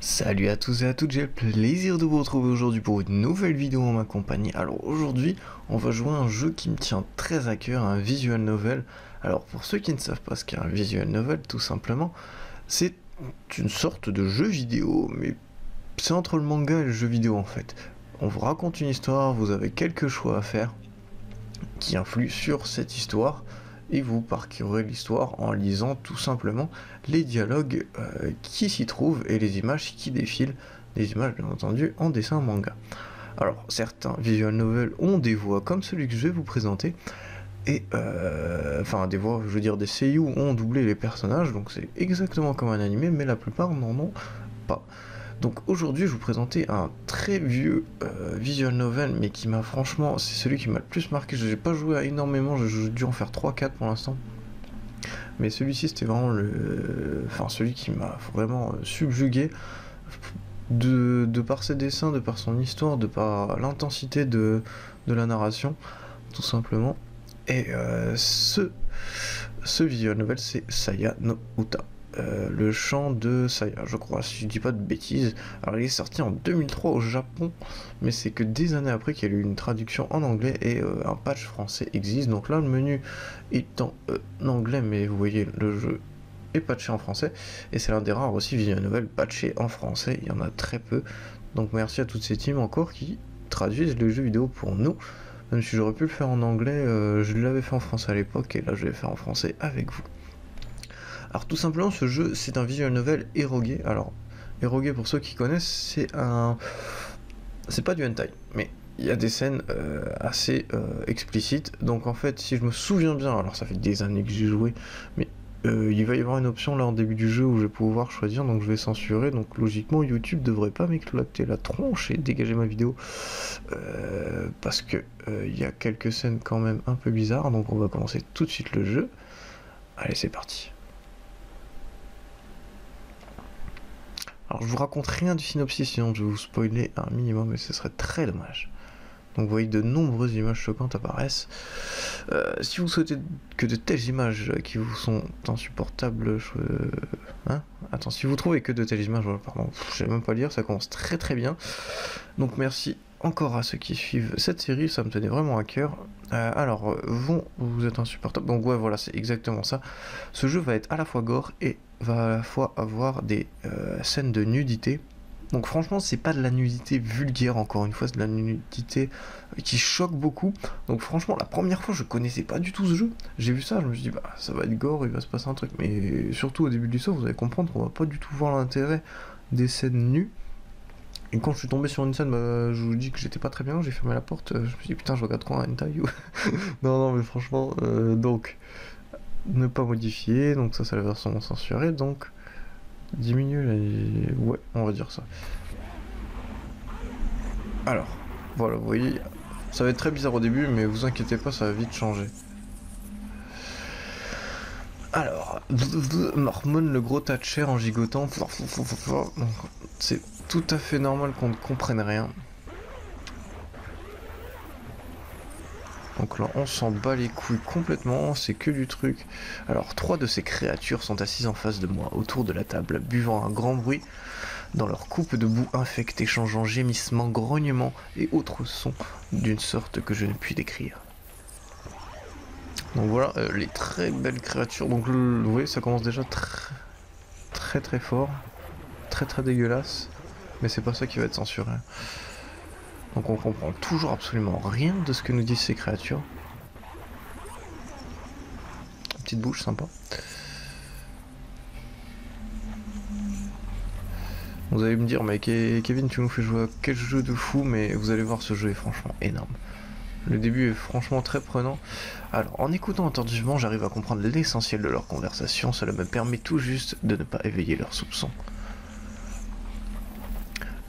Salut à tous et à toutes, j'ai le plaisir de vous retrouver aujourd'hui pour une nouvelle vidéo en ma compagnie. Alors aujourd'hui, on va jouer à un jeu qui me tient très à cœur, un visual novel. Alors pour ceux qui ne savent pas ce qu'est un visual novel, tout simplement, c'est une sorte de jeu vidéo, mais c'est entre le manga et le jeu vidéo en fait. On vous raconte une histoire, vous avez quelques choix à faire qui influent sur cette histoire, et vous parcourez l'histoire en lisant tout simplement les dialogues qui s'y trouvent et les images qui défilent, des images bien entendu en dessin manga. Alors certains visual novels ont des voix comme celui que je vais vous présenter, et enfin des voix, je veux dire des seiyuu ont doublé les personnages, donc c'est exactement comme un animé, mais la plupart n'en ont pas. Donc aujourd'hui je vais vous présenter un très vieux visual novel, mais qui m'a franchement, c'est celui qui m'a le plus marqué. Je n'ai pas joué à énormément, j'ai dû en faire 3-4 pour l'instant. Mais celui-ci c'était vraiment celui qui m'a vraiment subjugué de par ses dessins, de par son histoire, de par l'intensité de la narration, tout simplement. Et ce visual novel c'est Saya no Uta. Le chant de Saya, je crois, si je dis pas de bêtises. Alors il est sorti en 2003 au Japon, mais c'est que des années après qu'il y a eu une traduction en anglais et un patch français existe. Donc là le menu est en anglais, mais vous voyez le jeu est patché en français, et c'est l'un des rares aussi visual novel patché en français, il y en a très peu. Donc merci à toutes ces teams encore qui traduisent le jeu vidéo pour nous, même si j'aurais pu le faire en anglais, je l'avais fait en français à l'époque, et là je vais le faire en français avec vous. Alors tout simplement ce jeu c'est un visual novel érogué. Alors érogué, pour ceux qui connaissent, c'est pas du hentai, mais il y a des scènes assez explicites. Donc en fait si je me souviens bien, alors ça fait des années que j'ai joué, mais il va y avoir une option là en début du jeu où je vais pouvoir choisir, donc je vais censurer, donc logiquement YouTube devrait pas m'éclater la tronche et dégager ma vidéo, parce que il y a quelques scènes quand même un peu bizarres. Donc on va commencer tout de suite le jeu. Allez, c'est parti. Alors je vous raconte rien du synopsis, sinon je vais vous spoiler un minimum et ce serait très dommage. Donc vous voyez, de nombreuses images choquantes apparaissent. Si vous souhaitez que de telles images qui vous sont insupportables... Attends, si vous trouvez que de telles images... Pardon, je sais même pas lire, ça commence très très bien. Donc merci encore à ceux qui suivent cette série, ça me tenait vraiment à cœur. Alors, vous êtes insupportable. Donc ouais, voilà, c'est exactement ça. Ce jeu va être à la fois gore et va à la fois avoir des scènes de nudité. Donc franchement, c'est pas de la nudité vulgaire, encore une fois, c'est de la nudité qui choque beaucoup. Donc franchement, la première fois, je connaissais pas du tout ce jeu. J'ai vu ça, je me suis dit, bah ça va être gore, il va se passer un truc. Mais surtout au début de l'histoire, vous allez comprendre qu'on va pas du tout voir l'intérêt des scènes nues. Et quand je suis tombé sur une scène, bah, je vous dis que j'étais pas très bien, j'ai fermé la porte, je me suis dit putain, je regarde quoi un hentai ou... Non, mais franchement, donc, ne pas modifier, donc ça c'est la version censurée, donc, diminuer les... Ouais, on va dire ça. Alors, voilà, vous voyez, ça va être très bizarre au début, mais vous inquiétez pas, ça va vite changer. Alors, mormonne le gros tas de chair en gigotant, c'est tout à fait normal qu'on ne comprenne rien. Donc là, on s'en bat les couilles complètement, c'est que du truc. Alors, 3 de ces créatures sont assises en face de moi, autour de la table, buvant un grand bruit dans leur coupe de boue infecte, échangeant gémissements, grognements et autres sons d'une sorte que je ne puis décrire. Donc voilà, les très belles créatures. Donc vous voyez, ça commence déjà très fort, très dégueulasse, mais c'est pas ça qui va être censuré. Donc on comprend toujours absolument rien de ce que nous disent ces créatures. Petite bouche sympa. Vous allez me dire, mais Kevin, tu nous fais jouer à quel jeu de fou? Mais vous allez voir, ce jeu est franchement énorme. Le début est franchement très prenant. Alors, en écoutant attentivement, j'arrive à comprendre l'essentiel de leur conversation. Cela me permet tout juste de ne pas éveiller leurs soupçons.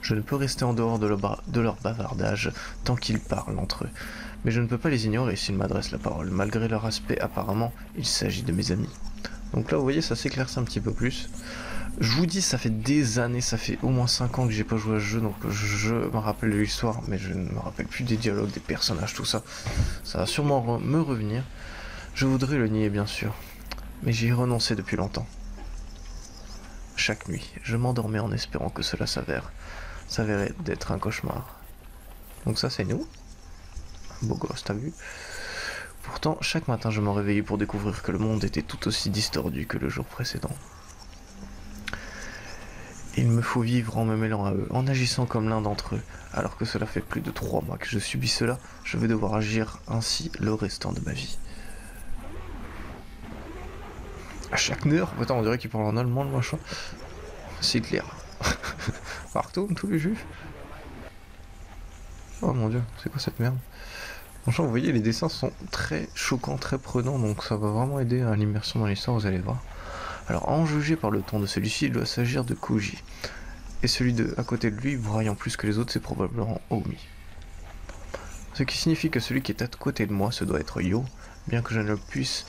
Je ne peux rester en dehors de leur bavardage tant qu'ils parlent entre eux. Mais je ne peux pas les ignorer s'ils m'adressent la parole. Malgré leur aspect, apparemment, il s'agit de mes amis. Donc là, vous voyez, ça s'éclaircit un petit peu plus. Je vous dis, ça fait des années, ça fait au moins 5 ans que j'ai pas joué à ce jeu, donc je me rappelle de l'histoire, mais je ne me rappelle plus des dialogues, des personnages, tout ça. Ça va sûrement me revenir. Je voudrais le nier, bien sûr, mais j'y ai renoncé depuis longtemps. chaque nuit. Je m'endormais en espérant que cela s'avérait d'être un cauchemar. Donc ça c'est nous. Beau gosse, t'as vu? Pourtant, chaque matin je me réveillais pour découvrir que le monde était tout aussi distordu que le jour précédent. Il me faut vivre en me mêlant à eux, en agissant comme l'un d'entre eux. Alors que cela fait plus de 3 mois que je subis cela, je vais devoir agir ainsi le restant de ma vie. À chaque heure, attends, on dirait qu'il parle en allemand le machin. C'est Hitler. Partout, tous les juifs. Oh mon dieu, c'est quoi cette merde? Franchement, vous voyez, les dessins sont très choquants, très prenants, donc ça va vraiment aider à l'immersion dans l'histoire, vous allez voir. Alors, à en juger par le ton de celui-ci, il doit s'agir de Koji. Et celui à côté de lui, braillant plus que les autres, c'est probablement Omi. Ce qui signifie que celui qui est à côté de moi, ce doit être Yo, bien que je ne puisse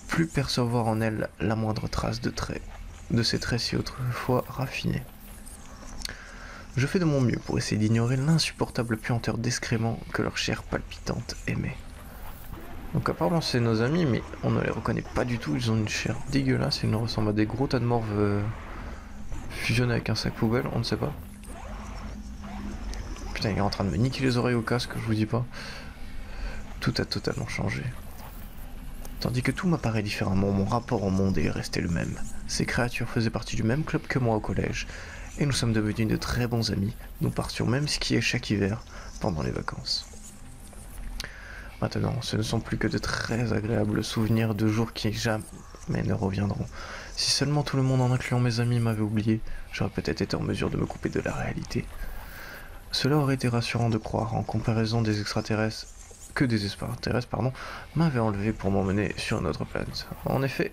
plus percevoir en elle la moindre trace de ces traits si autrefois raffinés. Je fais de mon mieux pour essayer d'ignorer l'insupportable puanteur d'excréments que leur chair palpitante émet. Donc apparemment c'est nos amis, mais on ne les reconnaît pas du tout, ils ont une chair dégueulasse, ils nous ressemblent à des gros tas de morve fusionnés avec un sac poubelle, on ne sait pas. Putain, il est en train de me niquer les oreilles au casque, je vous dis pas. Tout a totalement changé. Tandis que tout m'apparaît différemment, mon rapport au monde est resté le même. Ces créatures faisaient partie du même club que moi au collège, et nous sommes devenus de très bons amis. Nous partions même skier chaque hiver pendant les vacances. Maintenant, ce ne sont plus que de très agréables souvenirs de jours qui jamais ne reviendront. Si seulement tout le monde, en incluant mes amis, m'avait oublié, j'aurais peut-être été en mesure de me couper de la réalité. Cela aurait été rassurant de croire, en comparaison des extraterrestres, que des extraterrestres, m'avaient enlevé pour m'emmener sur une autre planète. En effet,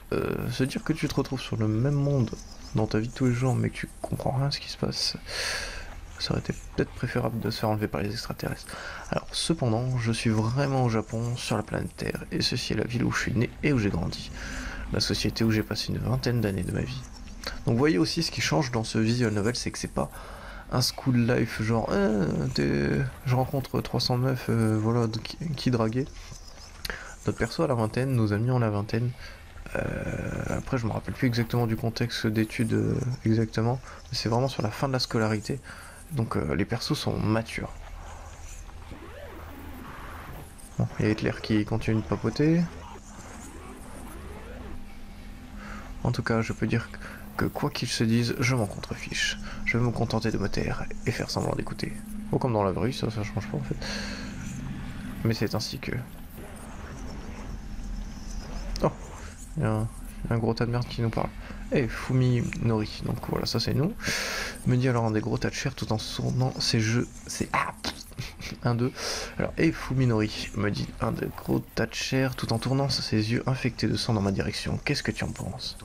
se dire que tu te retrouves sur le même monde dans ta vie de tous les jours, mais que tu comprends rien à ce qui se passe, ça aurait été peut-être préférable de se faire enlever par les extraterrestres. Alors, cependant, je suis vraiment au Japon, sur la planète Terre, et ceci est la ville où je suis né et où j'ai grandi. La société où j'ai passé une vingtaine d'années de ma vie. Donc vous voyez aussi, ce qui change dans ce visual novel, c'est que c'est pas un school life genre je rencontre 300 meufs voilà qui draguaient. Notre perso a la vingtaine, nos amis ont la vingtaine. Après je me rappelle plus exactement du contexte d'études exactement, mais c'est vraiment sur la fin de la scolarité, donc les persos sont matures. Bon, il y a Hitler qui continue de papoter. En tout cas, je peux dire que quoi qu'ils se disent, je m'en contrefiche. Je vais me contenter de me taire et faire semblant d'écouter. Bon, comme dans la vraie vie, ça change pas en fait. Mais c'est ainsi que... Oh, il y a un gros tas de merde qui nous parle. Eh, Fumi Nori, donc voilà, ça c'est nous. Me dit alors un des gros tas de chair tout en sournant ses jeux... C'est... Ah, 1, 2. Alors, Fuminori me dit un des gros tas de chair tout en tournant ses yeux infectés de sang dans ma direction. Qu'est-ce que tu en penses?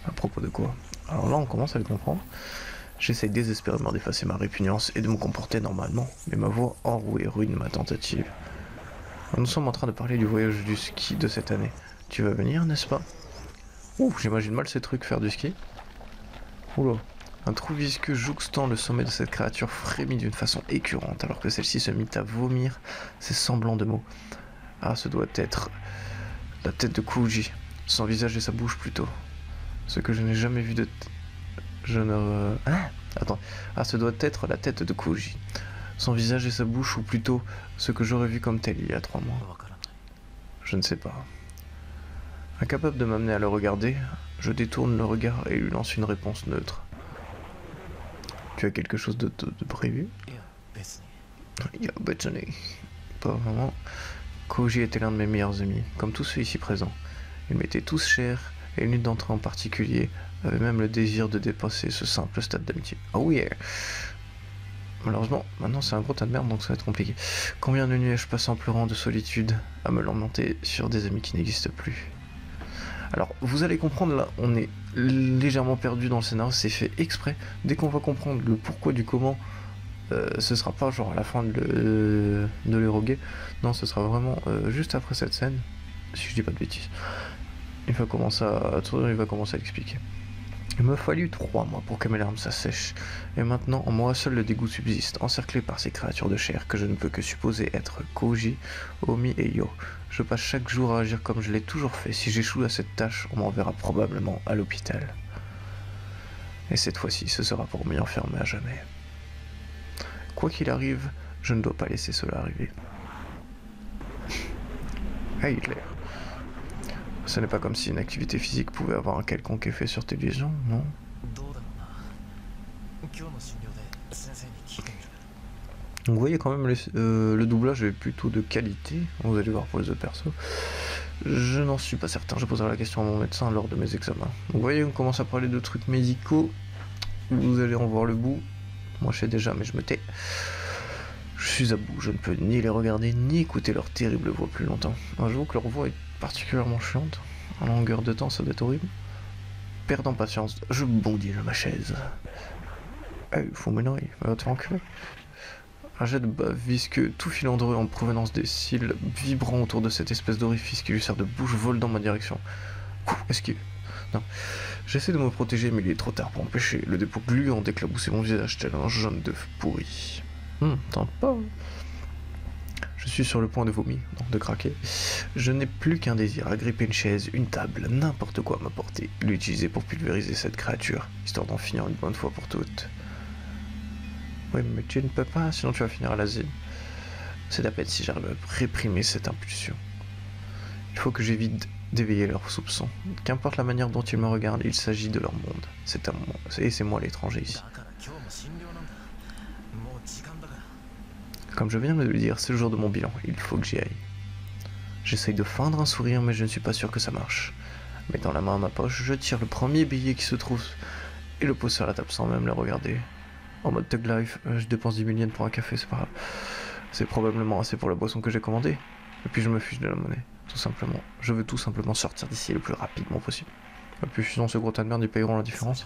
À propos de quoi? Alors là, on commence à le comprendre. J'essaye désespérément d'effacer ma répugnance et de me comporter normalement, mais ma voix enrouée ruine ma tentative. Nous sommes en train de parler du voyage du ski de cette année. Tu vas venir, n'est-ce pas? Ouh, j'imagine mal ces trucs faire du ski. Oula. Un trou visqueux jouxtant le sommet de cette créature frémit d'une façon écœurante alors que celle-ci se mit à vomir ses semblants de mots. Ah, ce doit être la tête de Koji, son visage et sa bouche plutôt. Ce que je n'ai jamais vu de... Je ne... Attends. Ah, ce doit être la tête de Koji. Son visage et sa bouche, ou plutôt ce que j'aurais vu comme tel il y a 3 mois. Je ne sais pas. Incapable de m'amener à le regarder, je détourne le regard et lui lance une réponse neutre. Tu as quelque chose de prévu? Pas vraiment. Koji était l'un de mes meilleurs amis, comme tous ceux ici présents. Ils m'étaient tous chers, et l'une d'entre eux en particulier avait même le désir de dépasser ce simple stade d'amitié. Oh yeah! Malheureusement, maintenant c'est un gros tas de merde, donc ça va être compliqué. Combien de nuits ai-je passé en pleurant de solitude, à me lamenter sur des amis qui n'existent plus? Alors, vous allez comprendre, là, on est légèrement perdu dans le scénario, c'est fait exprès. Dès qu'on va comprendre le pourquoi du comment, ce sera pas genre à la fin de l'éroguer. Non, ce sera vraiment juste après cette scène, si je dis pas de bêtises. Il va commencer à l'expliquer. Il m'a fallu 3 mois pour que mes larmes s'assèchent, et maintenant en moi seul le dégoût subsiste, encerclé par ces créatures de chair que je ne peux que supposer être Koji, Omi et Yo. Je passe chaque jour à agir comme je l'ai toujours fait. Si j'échoue à cette tâche, on m'enverra probablement à l'hôpital. Et cette fois-ci, ce sera pour m'y enfermer à jamais. Quoi qu'il arrive, je ne dois pas laisser cela arriver. Hey Hitler. Ce n'est pas comme si une activité physique pouvait avoir un quelconque effet sur tes lésions, non? Donc vous voyez quand même le doublage est plutôt de qualité, vous allez voir pour les autres persos. Je n'en suis pas certain, je poserai la question à mon médecin lors de mes examens. Donc vous voyez, on commence à parler de trucs médicaux, vous allez en voir le bout. Moi je sais déjà mais je me tais. Je suis à bout, je ne peux ni les regarder ni écouter leur terrible voix plus longtemps. J'avoue que leur voix est particulièrement chiante, en longueur de temps ça doit être horrible. Perdant patience, je bondis de ma chaise. Eh, faut m'énerver, va te faire enculer. Un jet de bave visqueux, tout filandreux en provenance des cils vibrant autour de cette espèce d'orifice qui lui sert de bouche vole dans ma direction. Esquive. Non. J'essaie de me protéger, mais il est trop tard pour empêcher. Le dépôt gluant d'éclabousser mon visage tel un jaune d'œuf pourri. Tente pas. Je suis sur le point de vomir, donc de craquer. Je n'ai plus qu'un désir, agripper une chaise, une table, n'importe quoi à ma portée, l'utiliser pour pulvériser cette créature, histoire d'en finir une bonne fois pour toutes. Oui, mais tu ne peux pas, sinon tu vas finir à l'asile. C'est à peine si j'arrive à réprimer cette impulsion. Il faut que j'évite d'éveiller leurs soupçons. Qu'importe la manière dont ils me regardent, il s'agit de leur monde. C'est à moi, et c'est moi l'étranger ici. Comme je viens de le dire, c'est le jour de mon bilan, il faut que j'y aille. J'essaye de feindre un sourire, mais je ne suis pas sûr que ça marche. Mettant la main à ma poche, je tire le premier billet qui se trouve et le pose sur la table sans même le regarder. En mode Thug Life, je dépense 10 000 yens pour un café, c'est pas grave. C'est probablement assez pour la boisson que j'ai commandée. Et puis je me fiche de la monnaie, tout simplement. Je veux tout simplement sortir d'ici le plus rapidement possible. Et puis sinon ces gros tas de merde, ils payeront la différence.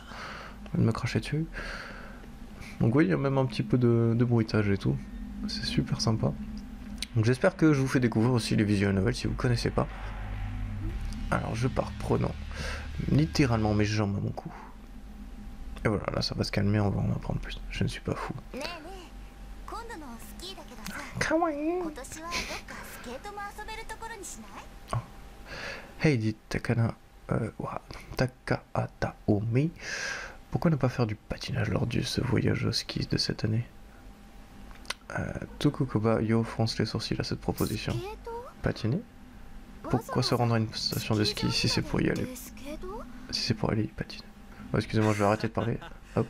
De me cracher dessus. Donc oui, il y a même un petit peu de bruitage et tout. C'est super sympa. Donc j'espère que je vous fais découvrir aussi les visual novels si vous connaissez pas. Alors je pars prenant littéralement mes jambes à mon cou. Et voilà, là ça va se calmer, on va en apprendre plus. Je ne suis pas fou. Kawaii. Oh. Hey, dit Takahata Omi. Pourquoi ne pas faire du patinage lors de ce voyage au ski de cette année? Tokukoba Yo fronce les sourcils à cette proposition. Patiner? Pourquoi se rendre à une station de ski si c'est pour y aller? Si c'est pour aller y patiner. Oh, excusez-moi, je vais arrêter de parler. Hop.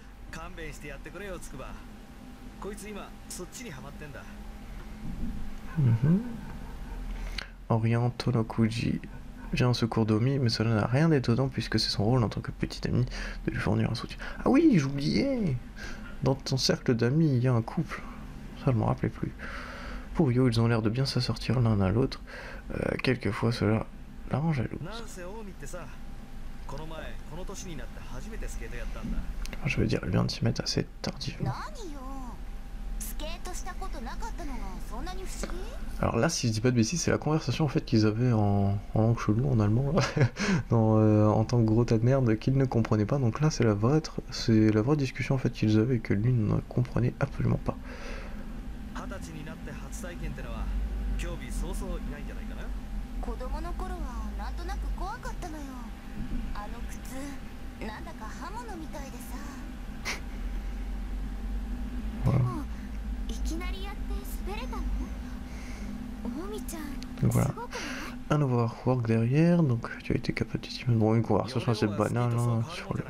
Orient Tonokuji vient au secours d'Omi, mais cela n'a rien d'étonnant puisque c'est son rôle en tant que petit ami de lui fournir un soutien. Ah oui, j'oubliais! Dans ton cercle d'amis, il y a un couple. Ça, je m'en rappelais plus. Pour Yo, ils ont l'air de bien s'assortir l'un à l'autre. Quelquefois, cela l'arrange à l'autre. Je veux dire, elle vient de s'y mettre assez tardivement. Alors là, si je dis pas de bêtises, c'est la conversation en fait qu'ils avaient en langue chelou, en allemand, là, en tant que gros tas de merde qu'ils ne comprenaient pas. Donc là, c'est la vraie discussion en fait qu'ils avaient et que lui ne comprenait absolument pas. Voilà. Donc voilà, un nouveau artwork derrière, donc tu as été capable de... Bon, une conversation assez banale hein, sur le...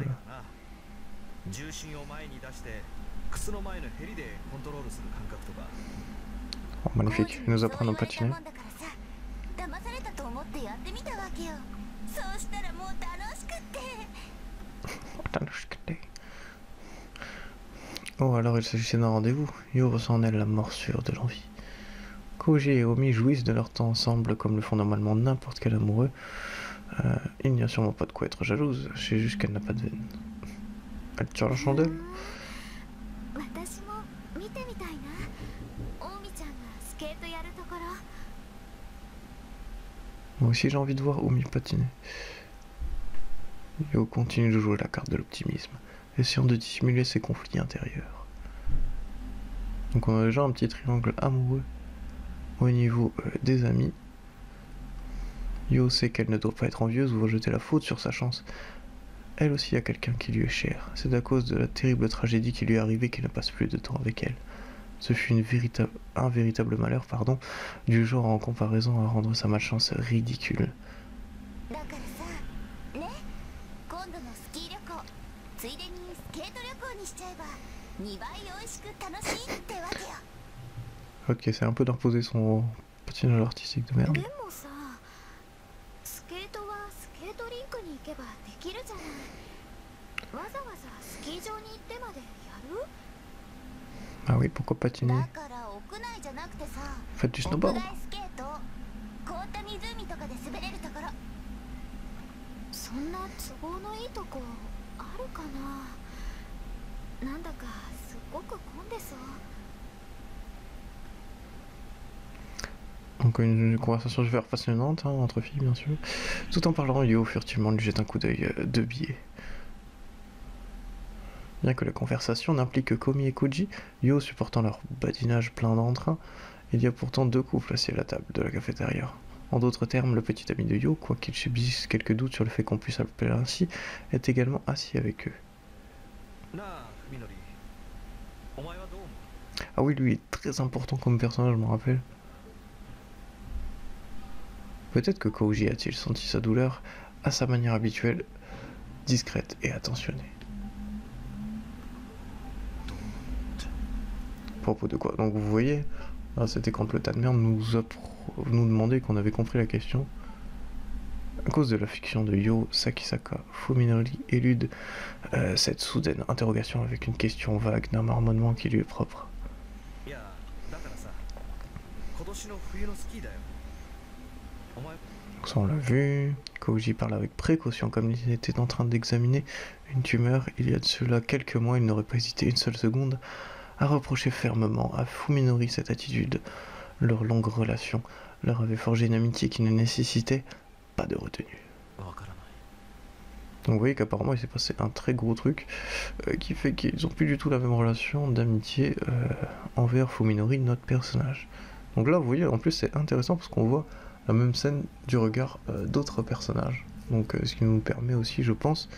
Oh, magnifique, ils nous apprennent à patiner. Oh, alors il s'agissait d'un rendez-vous. Yo ressent en elle la morsure de l'envie. Koji et Omi jouissent de leur temps ensemble comme le font normalement n'importe quel amoureux. Il n'y a sûrement pas de quoi être jalouse, je sais juste qu'elle n'a pas de veine. Elle tire la chandelle. Moi aussi j'ai envie de voir Omi patiner. Yo continue de jouer la carte de l'optimisme, essayant de dissimuler ses conflits intérieurs. Donc on a déjà un petit triangle amoureux au niveau des amis. Yo sait qu'elle ne doit pas être envieuse ou rejeter la faute sur sa chance. Elle aussi a quelqu'un qui lui est cher. C'est à cause de la terrible tragédie qui lui est arrivée qu'il ne passe plus de temps avec elle. Ce fut un véritable malheur, du genre en comparaison à rendre sa malchance ridicule. Ok, c'est un peu d'imposer son patinage artistique de merde. Ah oui, pourquoi patiner? Faites du snowboard. Donc une conversation super passionnante entre filles bien sûr. Tout en parlant, Yo furtivement lui jette un coup d'œil de biais. Bien que la conversation n'implique que Komi et Koji, Yo supportant leur badinage plein d'entrain, il y a pourtant deux couples assis à la table de la cafétéria. En d'autres termes, le petit ami de Yo, quoiqu'il subsiste quelques doutes sur le fait qu'on puisse l'appeler ainsi, est également assis avec eux. Ah oui, lui est très important comme personnage, je me rappelle. Peut-être que Koji a-t-il senti sa douleur à sa manière habituelle, discrète et attentionnée. À propos de quoi? Donc vous voyez, c'était quand le tas de merde nous demandait qu'on avait compris la question. À cause de la fiction de Yo, Sakisaka, Fuminori élude cette soudaine interrogation avec une question vague d'un marmonnement qui lui est propre. Donc ça on l'a vu. Koji parle avec précaution comme il était en train d'examiner une tumeur. Il y a de cela quelques mois, il n'aurait pas hésité une seule seconde à reprocher fermement à Fuminori cette attitude. Leur longue relation leur avait forgé une amitié qui ne nécessitait pas de retenue. Donc vous voyez qu'apparemment il s'est passé un très gros truc qui fait qu'ils n'ont plus du tout la même relation d'amitié envers Fuminori, notre personnage. Donc là vous voyez en plus c'est intéressant parce qu'on voit la même scène du regard d'autres personnages. Donc ce qui nous permet aussi je pense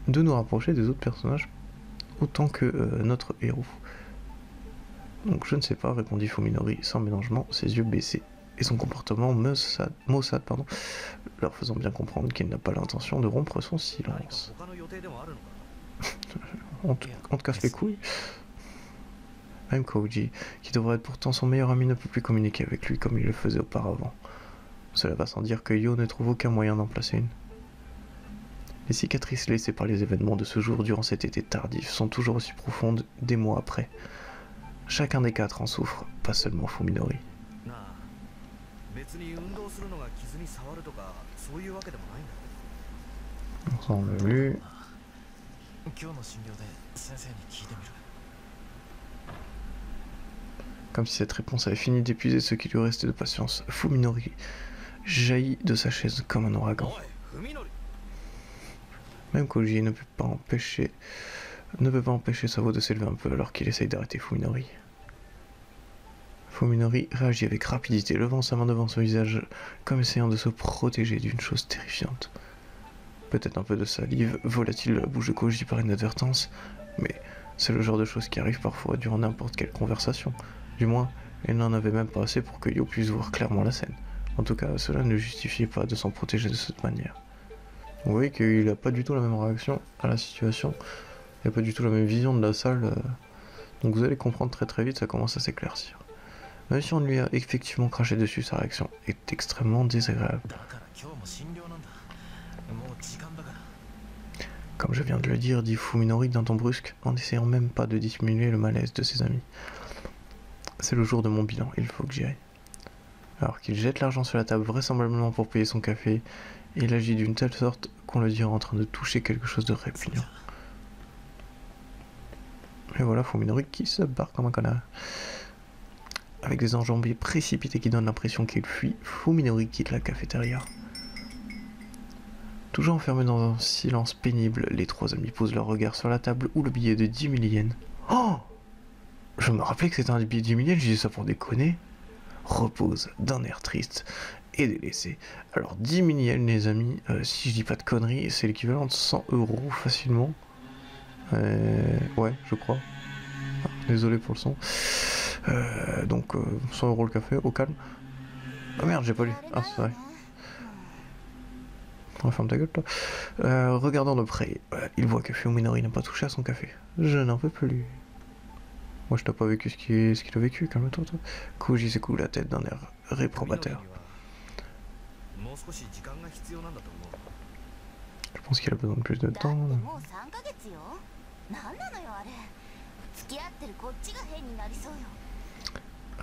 de nous rapprocher des autres personnages autant que notre héros. Donc je ne sais pas, répondit Fuminori sans ménagement, ses yeux baissés et son comportement maussade, leur faisant bien comprendre qu'il n'a pas l'intention de rompre son silence. on te casse les couilles. Même Koji, qui devrait être pourtant son meilleur ami, ne peut plus communiquer avec lui comme il le faisait auparavant. Cela va sans dire que Yo ne trouve aucun moyen d'en placer une. Les cicatrices laissées par les événements de ce jour durant cet été tardif sont toujours aussi profondes des mois après. Chacun des quatre en souffre, pas seulement Fuminori. Ça on l'a vu. Comme si cette réponse avait fini d'épuiser ce qui lui restait de patience, Fuminori jaillit de sa chaise comme un ouragan. Même Koji ne peut pas empêcher sa voix de s'élever un peu alors qu'il essaye d'arrêter Fuminori. Fuminori réagit avec rapidité, levant sa main devant son visage comme essayant de se protéger d'une chose terrifiante. Peut-être un peu de salive vola-t-il de la bouche de Koji par inadvertance, mais c'est le genre de choses qui arrive parfois durant n'importe quelle conversation. Du moins, il n'en avait même pas assez pour que Yo puisse voir clairement la scène. En tout cas, cela ne justifiait pas de s'en protéger de cette manière. Vous voyez qu'il n'a pas du tout la même réaction à la situation, il n'a pas du tout la même vision de la salle, donc vous allez comprendre très vite, ça commence à s'éclaircir. Même si on lui a effectivement craché dessus, sa réaction est extrêmement désagréable. Comme je viens de le dire, dit Fuminori d'un ton brusque, en n'essayant même pas de dissimuler le malaise de ses amis. C'est le jour de mon bilan, il faut que j'y aille. Alors qu'il jette l'argent sur la table, vraisemblablement pour payer son café, il agit d'une telle sorte qu'on le dirait en train de toucher quelque chose de répugnant. Et voilà Fuminori qui se barre comme un connard. Avec des enjambées précipitées qui donnent l'impression qu'il fuit, Fuminori quitte la cafétéria. Toujours enfermés dans un silence pénible, les trois amis posent leur regard sur la table où le billet de 10 000 yens. Oh! Je me rappelais que c'était un billet de 10 000 yens, je disais ça pour déconner. Repose d'un air triste et délaissé. Alors 10 000 yens les amis, si je dis pas de conneries, c'est l'équivalent de 100 € facilement. Ouais, je crois. Ah, désolé pour le son. Donc 100 € le café, au calme. Oh merde, j'ai pas lu. Ah, c'est vrai. Oh, ferme ta gueule, toi. Regardant de près, il voit que Fuminori n'a pas touché à son café. Je n'en peux plus. Moi, je t'ai pas vécu ce qu'il a vécu, calme-toi, toi. Koji secoue la tête d'un air réprobateur. Je pense qu'il a besoin de plus de temps.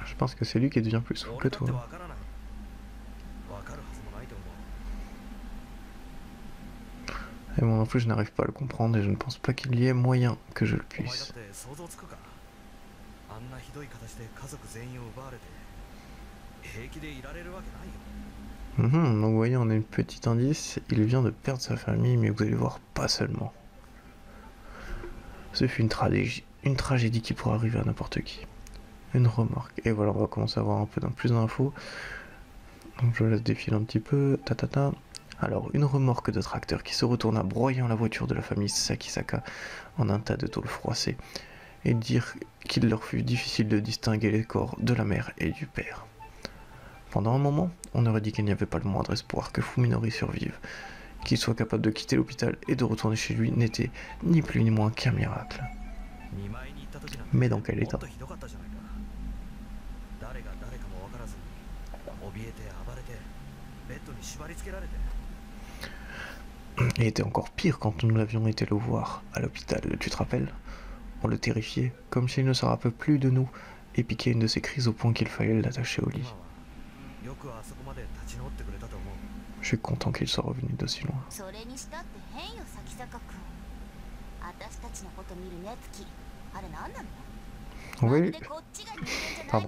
Je pense que c'est lui qui devient plus fou que toi. Et moi non plus, je n'arrive pas à le comprendre et je ne pense pas qu'il y ait moyen que je le puisse. Donc voyez, on a une petite indice, il vient de perdre sa famille, mais vous allez voir, pas seulement. Ce fut une tragédie qui pourrait arriver à n'importe qui. Une remorque. Et voilà, on va commencer à avoir un peu plus d'infos. Donc je laisse défiler un petit peu. Alors, une remorque de tracteur qui se retourna broyant la voiture de la famille Sakisaka en un tas de tôles froissées, et dire qu'il leur fut difficile de distinguer les corps de la mère et du père. Pendant un moment, on aurait dit qu'il n'y avait pas le moindre espoir que Fuminori survive. Qu'il soit capable de quitter l'hôpital et de retourner chez lui n'était ni plus ni moins qu'un miracle. Mais dans quel état? Il était encore pire quand nous l'avions été le voir à l'hôpital, tu te rappelles? On le terrifiait, comme s'il ne se rappelait plus de nous, et piquait une de ses crises au point qu'il fallait l'attacher au lit. Je suis content qu'il soit revenu d'aussi loin. Oui, pardon.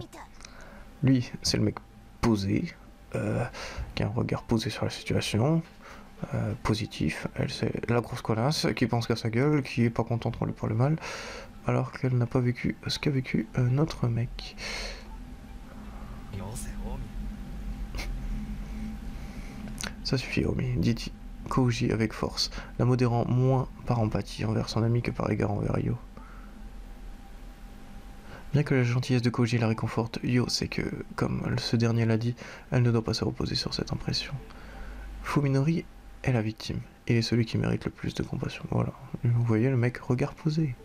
Lui, c'est le mec posé, qui a un regard posé sur la situation, positif. Elle, c'est la grosse connasse qui pense qu'à sa gueule, qui est pas contente qu'on lui parle mal, alors qu'elle n'a pas vécu ce qu'a vécu notre mec. Ça suffit, Omi, dit Koji avec force, la modérant moins par empathie envers son ami que par égard envers Yo. Bien que la gentillesse de Koji la réconforte, Yo sait que, comme ce dernier l'a dit, elle ne doit pas se reposer sur cette impression. Fuminori est la victime, il est celui qui mérite le plus de compassion. Voilà, vous voyez le mec, regard posé.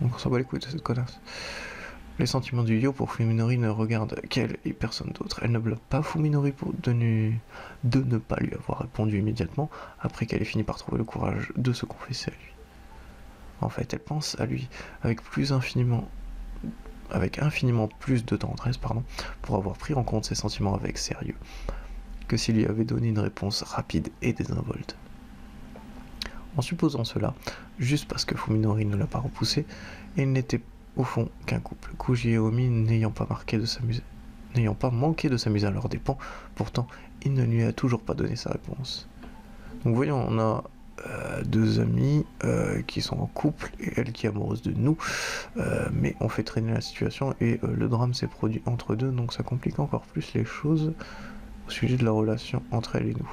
Donc on s'en bat les couilles de cette connasse. Les sentiments du Yo pour Fuminori ne regardent qu'elle et personne d'autre. Elle ne bloque pas Fuminori de ne pas lui avoir répondu immédiatement après qu'elle ait fini par trouver le courage de se confesser à lui. En fait, elle pense à lui avec infiniment plus de tendresse, pour avoir pris en compte ses sentiments avec sérieux, que s'il lui avait donné une réponse rapide et désinvolte. En supposant cela, juste parce que Fuminori ne l'a pas repoussé, il n'était au fond qu'un couple, Koji et Omi n'ayant pas manqué de s'amuser à leurs dépens, pourtant il ne lui a toujours pas donné sa réponse. Donc voyons, on a deux amis qui sont en couple et elle qui est amoureuse de nous, mais on fait traîner la situation et le drame s'est produit entre deux, donc ça complique encore plus les choses au sujet de la relation entre elle et nous.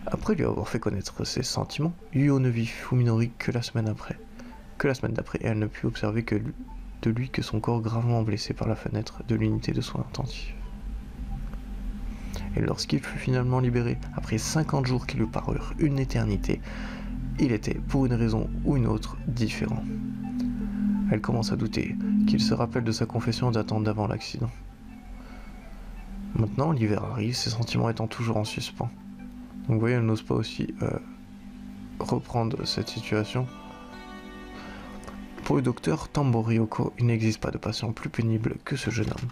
Après lui avoir fait connaître ses sentiments, Yo ne vit Fuminori que la semaine d'après, et elle ne put observer de lui que son corps gravement blessé par la fenêtre de l'unité de soins intensifs. Et lorsqu'il fut finalement libéré, après 50 jours qui lui parurent une éternité, il était, pour une raison ou une autre, différent. Elle commence à douter qu'il se rappelle de sa confession datant d'avant l'accident. Maintenant, l'hiver arrive, ses sentiments étant toujours en suspens. Donc vous voyez, elle n'ose pas aussi reprendre cette situation. Pour le docteur Tambo Ryoko, il n'existe pas de patient plus pénible que ce jeune homme.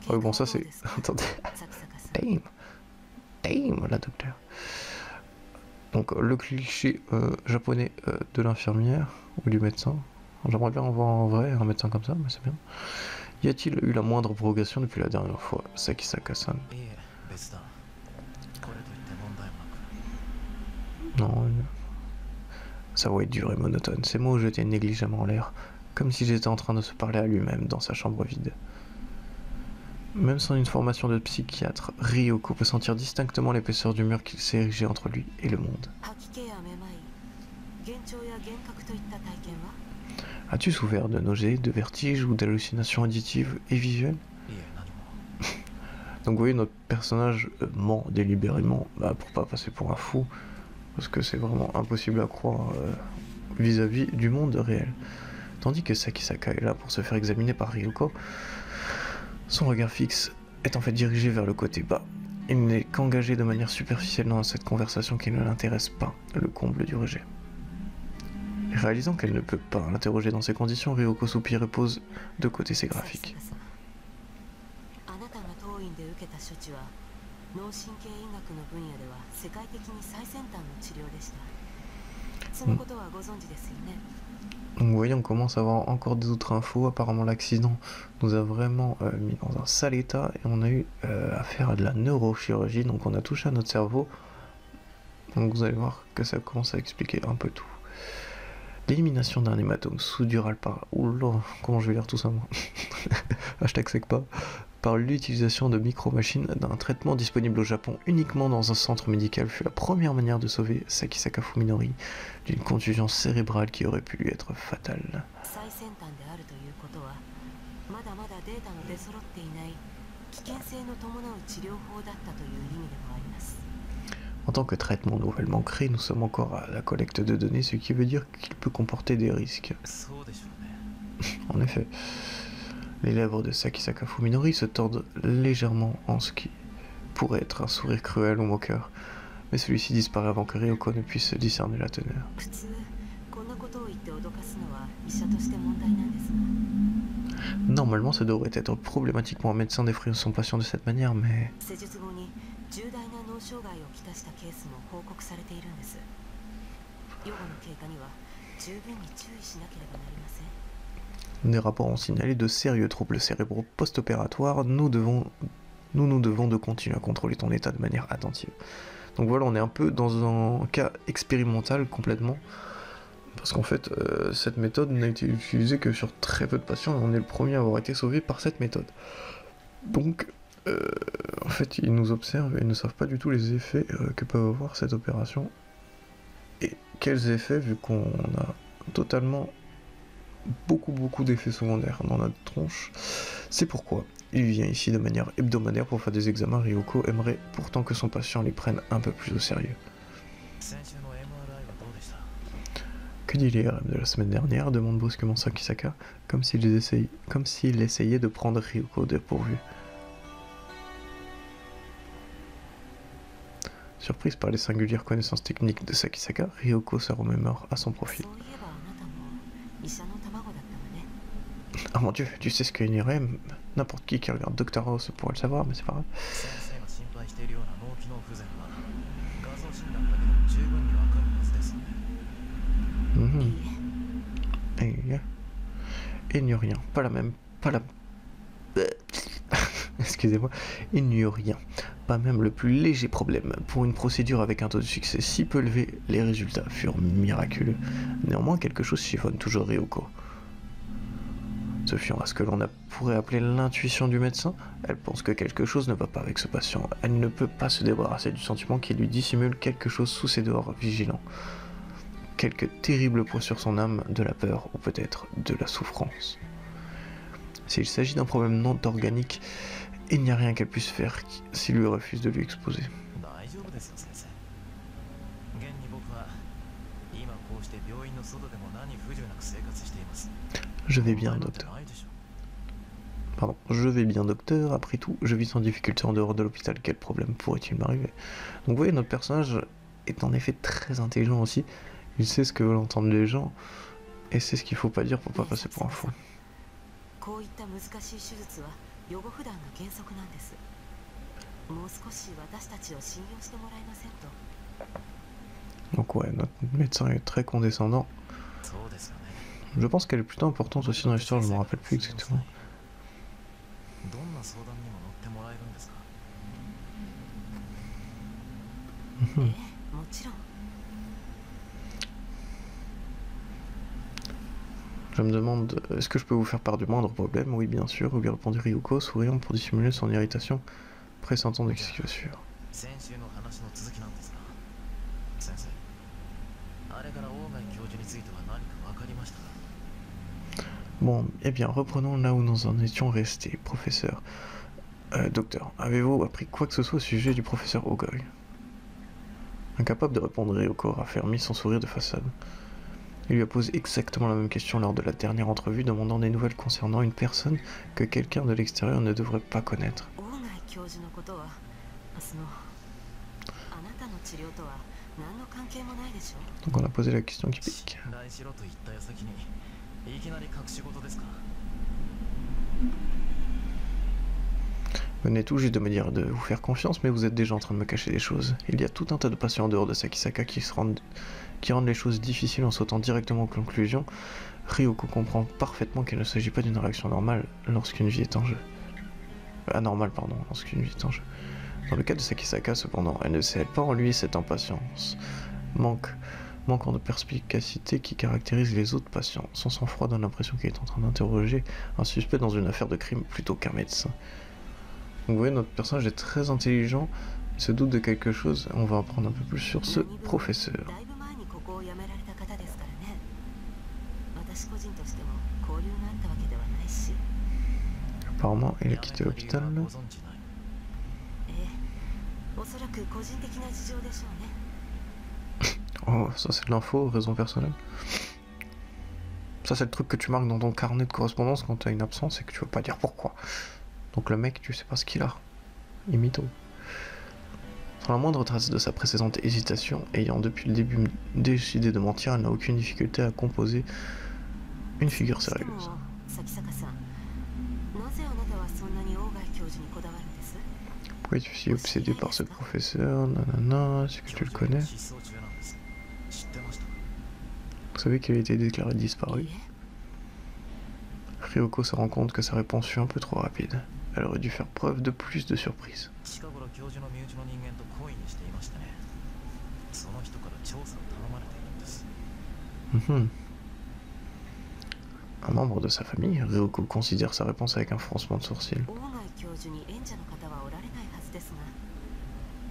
Ouais, bon, ça c'est... Attendez. Damn, la docteur. Donc, le cliché japonais de l'infirmière ou du médecin. J'aimerais bien en voir en vrai un médecin comme ça, mais c'est bien. Y a-t-il eu la moindre progression depuis la dernière fois, Sakisaka-san? Non, sa voix est dure et monotone, ses mots jetaient négligemment en l'air, comme si j'étais en train de se parler à lui-même dans sa chambre vide. Même sans une formation de psychiatre, Ryoko peut sentir distinctement l'épaisseur du mur qui s'est érigé entre lui et le monde. As-tu souffert de nausées, de vertiges ou d'hallucinations auditives et visuelles? Donc vous voyez, notre personnage ment délibérément pour pas passer pour un fou, parce que c'est vraiment impossible à croire vis-à-vis du monde réel. Tandis que Sakisaka est là pour se faire examiner par Ryoko, son regard fixe est en fait dirigé vers le côté bas. Il n'est qu'engagé de manière superficielle dans cette conversation qui ne l'intéresse pas, le comble du rejet. Réalisant qu'elle ne peut pas l'interroger dans ces conditions, Ryoko soupire et pose de côté ses graphiques. Donc vous voyez, on commence à avoir encore des autres infos. Apparemment l'accident nous a vraiment mis dans un sale état et on a eu affaire à de la neurochirurgie, donc on a touché à notre cerveau. Donc vous allez voir que ça commence à expliquer un peu tout. L'élimination d'un hématome sous-dural par... Oula, comment je vais lire tout ça moi? Hashtag sec pas. Par l'utilisation de micro-machines d'un traitement disponible au Japon uniquement dans un centre médical fut la première manière de sauver Sakisaka Fuminori d'une contusion cérébrale qui aurait pu lui être fatale. En tant que traitement nouvellement créé, nous sommes encore à la collecte de données, ce qui veut dire qu'il peut comporter des risques. En effet. Les lèvres de Sakisaka Fuminori se tordent légèrement en ce qui pourrait être un sourire cruel ou moqueur, mais celui-ci disparaît avant que Ryoko ne puisse discerner la teneur. Normalement, ça devrait être problématique pour un médecin d'effrayer son patient de cette manière, mais... Des rapports ont signalé de sérieux troubles cérébraux post-opératoires. Nous devons de continuer à contrôler ton état de manière attentive. Donc voilà, on est un peu dans un cas expérimental complètement. Parce qu'en fait, cette méthode n'a été utilisée que sur très peu de patients. Et on est le premier à avoir été sauvé par cette méthode. Donc, en fait, ils nous observent et ne savent pas du tout les effets que peut avoir cette opération. Et quels effets, vu qu'on a totalement... beaucoup d'effets secondaires dans notre tronche. C'est pourquoi il vient ici de manière hebdomadaire pour faire des examens. Ryoko aimerait pourtant que son patient les prenne un peu plus au sérieux. Que dit l'IRM de la semaine dernière? Demande brusquement Sakisaka, comme s'il essayait de prendre Ryoko au dépourvu. Surprise par les singulières connaissances techniques de Sakisaka, Ryoko se remémore à son profil. Ah mon dieu, tu sais ce qu'est une IRM? N'importe qui regarde Dr House pourrait le savoir, mais c'est pas grave. Et il n'y a rien, pas la même, pas la... Excusez-moi, il n'y a rien, pas même le plus léger problème. Pour une procédure avec un taux de succès si peu élevé, les résultats furent miraculeux. Néanmoins, quelque chose chiffonne toujours Ryoko. Se fiant à ce que l'on pourrait appeler l'intuition du médecin, elle pense que quelque chose ne va pas avec ce patient. Elle ne peut pas se débarrasser du sentiment qui lui dissimule quelque chose sous ses dehors vigilants. Quelque terrible poids sur son âme, de la peur ou peut-être de la souffrance. S'il s'agit d'un problème non organique, il n'y a rien qu'elle puisse faire s'il lui refuse de lui exposer. Je vais bien, docteur. Pardon, je vais bien, docteur. Après tout, je vis sans difficulté en dehors de l'hôpital. Quel problème pourrait-il m'arriver? Donc vous voyez, notre personnage est en effet très intelligent aussi. Il sait ce que veulent entendre les gens et c'est ce qu'il faut pas dire pour pas passer pour un fou. Donc ouais, notre médecin est très condescendant. Je pense qu'elle est plutôt importante aussi dans l'histoire, je me rappelle plus exactement. Je me demande, est-ce que je peux vous faire part du moindre problème? Oui, bien sûr, lui répondit Ryuko, souriant pour dissimuler son irritation, pressentant de ce qui va suivre. Bon, eh bien, reprenons là où nous en étions restés, professeur. Docteur, avez-vous appris quoi que ce soit au sujet du professeur Ogoi? Incapable de répondre, Ryuko raffermit son sourire de façade. Il lui a posé exactement la même question lors de la dernière entrevue, demandant des nouvelles concernant une personne que quelqu'un de l'extérieur ne devrait pas connaître. Donc on a posé la question qui pique. Vous venez tout juste de me dire de vous faire confiance, mais vous êtes déjà en train de me cacher des choses. Il y a tout un tas de patients en dehors de Sakisaka qui rendent les choses difficiles en sautant directement aux conclusions. Ryuko comprend parfaitement qu'il ne s'agit pas d'une réaction normale lorsqu'une vie est en jeu. Anormale, pardon, lorsqu'une vie est en jeu. Dans le cas de Sakisaka, cependant, elle ne cède pas en lui cette impatience. Manquant de perspicacité qui caractérise les autres patients. Son sang-froid donne l'impression qu'il est en train d'interroger un suspect dans une affaire de crime plutôt qu'un médecin. Donc vous voyez, notre personnage est très intelligent, il se doute de quelque chose, on va apprendre un peu plus sur ce professeur. Apparemment, il a quitté l'hôpital. Oh, ça c'est de l'info, raison personnelle. Ça c'est le truc que tu marques dans ton carnet de correspondance quand tu as une absence et que tu veux pas dire pourquoi. Donc le mec, tu sais pas ce qu'il a. Il mytho. Sans la moindre trace de sa précédente hésitation, ayant depuis le début décidé de mentir, elle n'a aucune difficulté à composer une figure sérieuse. Pourquoi es-tu si obsédé par ce professeur? Nanana, est-ce que tu le connais? Vous savez qu'il a été déclaré disparu? Ryuko se rend compte que sa réponse fut un peu trop rapide. Elle aurait dû faire preuve de plus de surprise. Un membre de sa famille, Ryuko considère sa réponse avec un froncement de sourcil.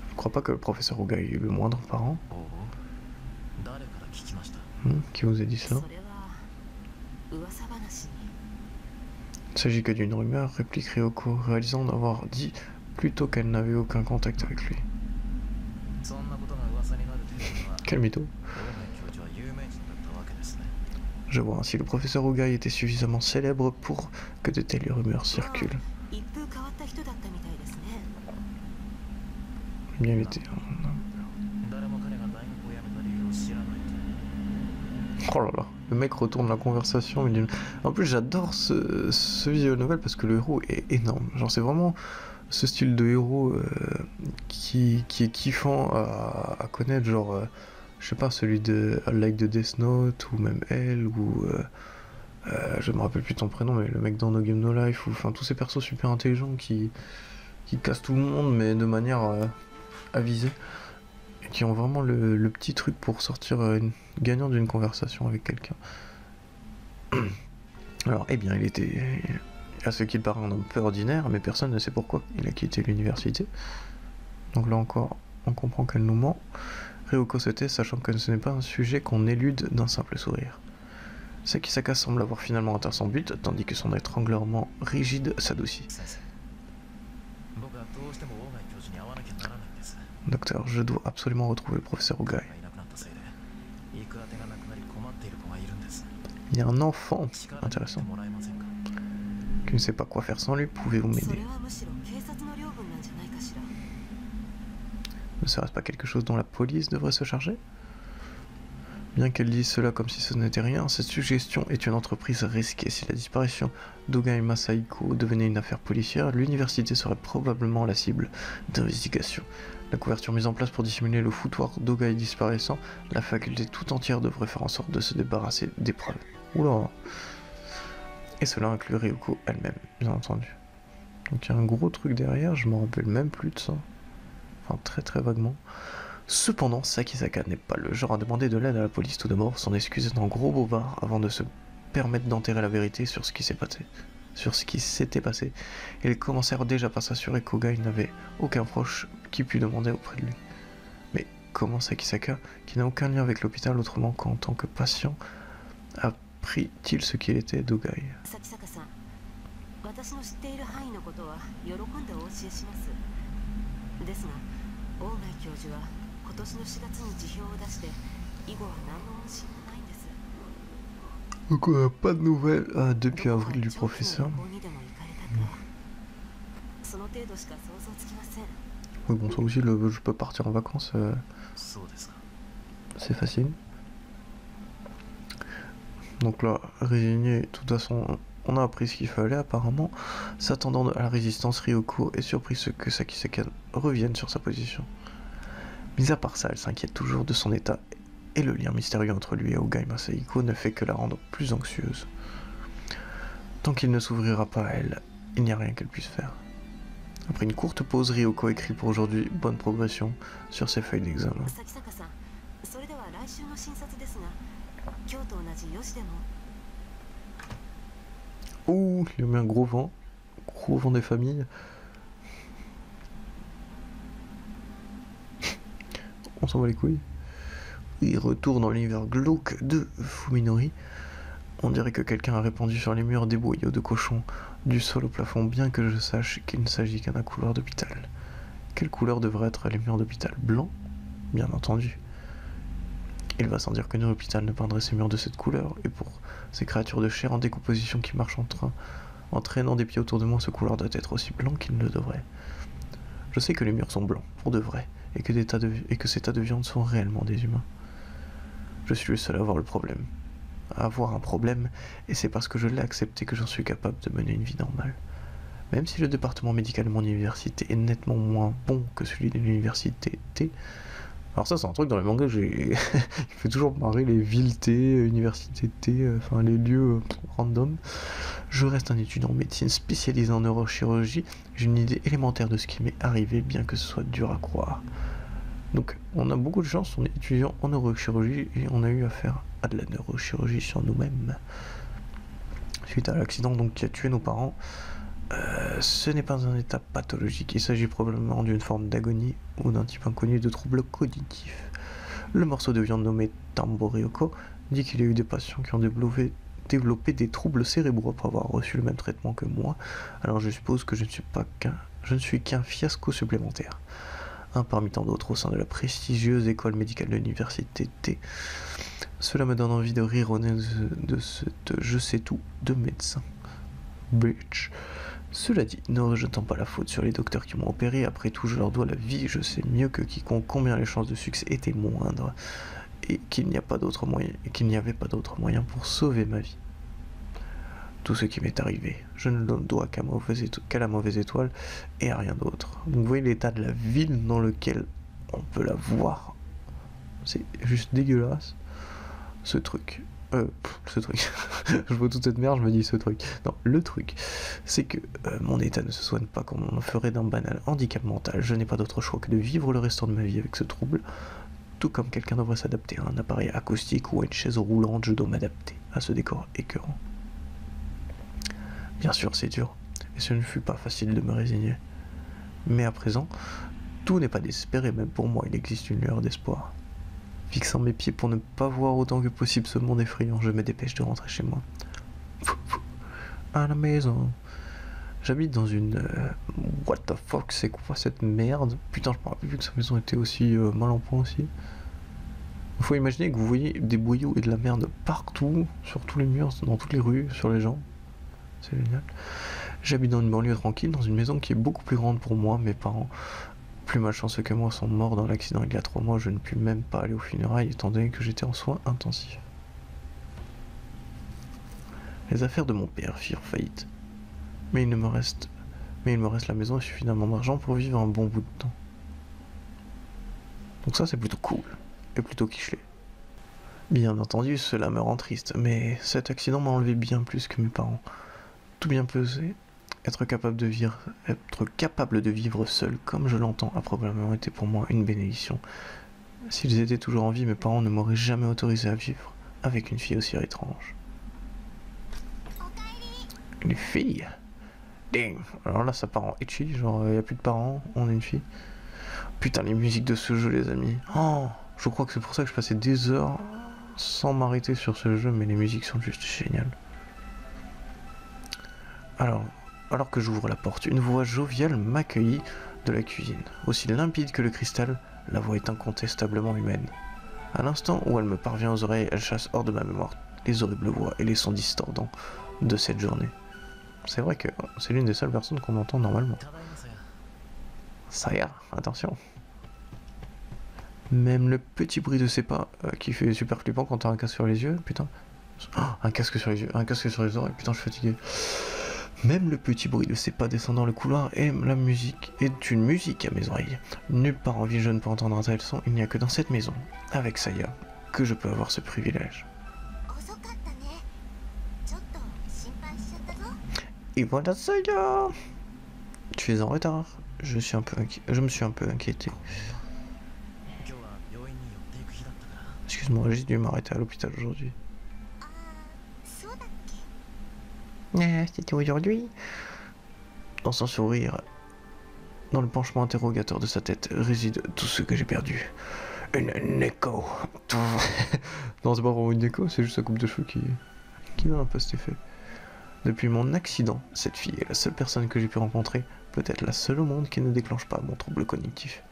Je crois pas que le professeur Ogoi ait eu le moindre parent. Qui vous a dit ça? Il ne s'agit que d'une rumeur, réplique Ryuko, réalisant d'avoir dit plutôt qu'elle n'avait aucun contact avec lui. Quel mytho. Je vois, ainsi le professeur Ogoi était suffisamment célèbre pour que de telles rumeurs circulent. Bien l'été. Oh là là, le mec retourne la conversation. En plus, j'adore ce visual novel parce que le héros est énorme. Genre, c'est vraiment ce style de héros qui est kiffant à connaître. Genre, je sais pas, celui de Like de Death Note ou même elle ou je me rappelle plus ton prénom, mais le mec dans No Game No Life ou enfin tous ces persos super intelligents qui cassent tout le monde mais de manière avisée. Qui ont vraiment le petit truc pour sortir gagnant d'une conversation avec quelqu'un. Alors, eh bien, il était, à ce qu'il paraît, un homme peu ordinaire, mais personne ne sait pourquoi il a quitté l'université. Donc là encore, on comprend qu'elle nous ment. Ryuko se tait, sachant que ce n'est pas un sujet qu'on élude d'un simple sourire. Sakisaka semble avoir finalement atteint son but, tandis que son étranglement rigide s'adoucit. Docteur, je dois absolument retrouver le professeur Ogoi. Il y a un enfant, intéressant, qui ne sait pas quoi faire sans lui, pouvez-vous m'aider? Ne serait-ce pas quelque chose dont la police devrait se charger? Bien qu'elle dise cela comme si ce n'était rien, cette suggestion est une entreprise risquée. Si la disparition d'Ogoi Masahiko devenait une affaire policière, l'université serait probablement la cible d'investigation. La couverture mise en place pour dissimuler le foutoir d'Ogoi disparaissant, la faculté tout entière devrait faire en sorte de se débarrasser des preuves. Oula! Et cela inclut Ryuko elle-même, bien entendu. Donc il y a un gros truc derrière, je m'en rappelle même plus de ça. Enfin très très vaguement. Cependant, Sakisaka n'est pas le genre à demander de l'aide à la police tout d'abord, son excuse est en gros bobard avant de se permettre d'enterrer la vérité sur ce qui s'est passé. Sur ce qui s'était passé. Et ils commencèrent déjà par s'assurer qu'Ogai n'avait aucun proche qui pût demander auprès de lui. Mais comment Sakisaka, qui n'a aucun lien avec l'hôpital autrement qu'en tant que patient, apprit-il ce qu'il était d'Ogai? Donc on n'a pas de nouvelles depuis avril du professeur. Oui, bon, ça aussi, je peux partir en vacances, c'est facile. Donc là, résigné, de toute façon, on a appris ce qu'il fallait apparemment. S'attendant à la résistance, Ryoko est surpris que Sakisaka revienne sur sa position. Mis à part ça, elle s'inquiète toujours de son état, et le lien mystérieux entre lui et Ogai Masahiko ne fait que la rendre plus anxieuse. Tant qu'il ne s'ouvrira pas à elle, il n'y a rien qu'elle puisse faire. Après une courte pause, Ryoko écrit pour aujourd'hui « Bonne progression » sur ses feuilles d'examen. Ouh, il a mis un gros vent des familles. On s'en va les couilles. Il retourne dans l'univers glauque de Fuminori. On dirait que quelqu'un a répandu sur les murs des boyaux de cochon, du sol au plafond, bien que je sache qu'il ne s'agit qu'un couloir d'hôpital. Quelle couleur devraient être les murs d'hôpital? Blanc? Bien entendu. Il va sans dire que l'hôpital ne peindrait ses murs de cette couleur, et pour ces créatures de chair en décomposition qui marchent en traînant des pieds autour de moi, ce couloir doit être aussi blanc qu'il ne le devrait. Je sais que les murs sont blancs, pour de vrai, et que ces tas de viande sont réellement des humains. Je suis le seul à avoir le problème. À avoir un problème, et c'est parce que je l'ai accepté que j'en suis capable de mener une vie normale. Même si le département médical de mon université est nettement moins bon que celui de l'université T. Alors ça c'est un truc dans les mangas, il fait toujours marrer les villes T, université T, enfin les lieux random. Je reste un étudiant en médecine spécialisé en neurochirurgie, j'ai une idée élémentaire de ce qui m'est arrivé, bien que ce soit dur à croire. Donc on a beaucoup de chance, on est étudiant en neurochirurgie et on a eu affaire à de la neurochirurgie sur nous-mêmes. Suite à l'accident donc qui a tué nos parents, ce n'est pas un état pathologique, il s'agit probablement d'une forme d'agonie ou d'un type inconnu de trouble cognitif. Le morceau de viande nommé Tamboryoko dit qu'il y a eu des patients qui ont développé des troubles cérébraux après avoir reçu le même traitement que moi, alors je suppose que je ne suis qu'un fiasco supplémentaire. Un parmi tant d'autres au sein de la prestigieuse école médicale de l'université T. Cela me donne envie de rire au nez de cette je sais tout de médecin. Bitch. Cela dit, ne rejetant pas la faute sur les docteurs qui m'ont opéré, après tout je leur dois la vie, je sais mieux que quiconque combien les chances de succès étaient moindres, et qu'il n'y avait pas d'autre moyen pour sauver ma vie. Tout ce qui m'est arrivé, je ne le dois qu'à la mauvaise étoile et à rien d'autre. Donc vous voyez l'état de la ville dans lequel on peut la voir. C'est juste dégueulasse. Ce truc. Je vois toute cette merde, je me dis ce truc. Non, le truc, c'est que mon état ne se soigne pas comme on en ferait d'un banal handicap mental. Je n'ai pas d'autre choix que de vivre le restant de ma vie avec ce trouble. Tout comme quelqu'un devrait s'adapter à un appareil acoustique ou à une chaise roulante, je dois m'adapter à ce décor écœurant. Bien sûr, c'est dur, et ce ne fut pas facile de me résigner. Mais à présent, tout n'est pas désespéré, même pour moi, il existe une lueur d'espoir. Fixant mes pieds pour ne pas voir autant que possible ce monde effrayant, je me dépêche de rentrer chez moi. À la maison. J'habite dans une... what the fuck, c'est quoi cette merde? Putain, je me rappelle plus que sa maison était aussi mal en point aussi. Il faut imaginer que vous voyez des boyaux et de la merde partout, sur tous les murs, dans toutes les rues, sur les gens. C'est génial. J'habite dans une banlieue tranquille, dans une maison qui est beaucoup plus grande pour moi. Mes parents, plus malchanceux que moi, sont morts dans l'accident il y a 3 mois. Je ne puis même pas aller aux funérailles étant donné que j'étais en soins intensifs. Les affaires de mon père firent faillite. Mais il me reste la maison et suffisamment d'argent pour vivre un bon bout de temps. Donc ça c'est plutôt cool, et plutôt quiché. Bien entendu, cela me rend triste, mais cet accident m'a enlevé bien plus que mes parents. Tout bien pesé, être capable de vivre seul comme je l'entends a probablement été pour moi une bénédiction. S'ils étaient toujours en vie, mes parents ne m'auraient jamais autorisé à vivre avec une fille aussi étrange. Les filles. Ding. Alors là, ça part en itchy, genre y a plus de parents, on est une fille. Putain, les musiques de ce jeu, les amis. Oh, je crois que c'est pour ça que je passais des heures sans m'arrêter sur ce jeu, mais les musiques sont juste géniales. Alors que j'ouvre la porte, une voix joviale m'accueillit de la cuisine. Aussi limpide que le cristal, la voix est incontestablement humaine. À l'instant où elle me parvient aux oreilles, elle chasse hors de ma mémoire les horribles voix et les sons distordants de cette journée. C'est vrai que c'est l'une des seules personnes qu'on entend normalement. Saya, attention. Même le petit bruit de ses pas qui fait super flippant quand t'as un casque sur les yeux, putain. Oh, un casque sur les yeux, un casque sur les oreilles, putain je suis fatigué. Même le petit bruit de ses pas descendant le couloir et la musique est une musique à mes oreilles. Nulle part en ville je ne peux entendre un tel son, il n'y a que dans cette maison, avec Saya, que je peux avoir ce privilège. Et voilà Saya! Tu es en retard. Je me suis un peu inquiété. Excuse-moi, j'ai dû m'arrêter à l'hôpital aujourd'hui. C'était aujourd'hui. Dans son sourire, dans le penchement interrogateur de sa tête, réside tout ce que j'ai perdu. Une écho. Non, c'est pas vraiment une écho, c'est juste sa coupe de cheveux qui donne un peu cet effet. Depuis mon accident, cette fille est la seule personne que j'ai pu rencontrer, peut-être la seule au monde qui ne déclenche pas mon trouble cognitif.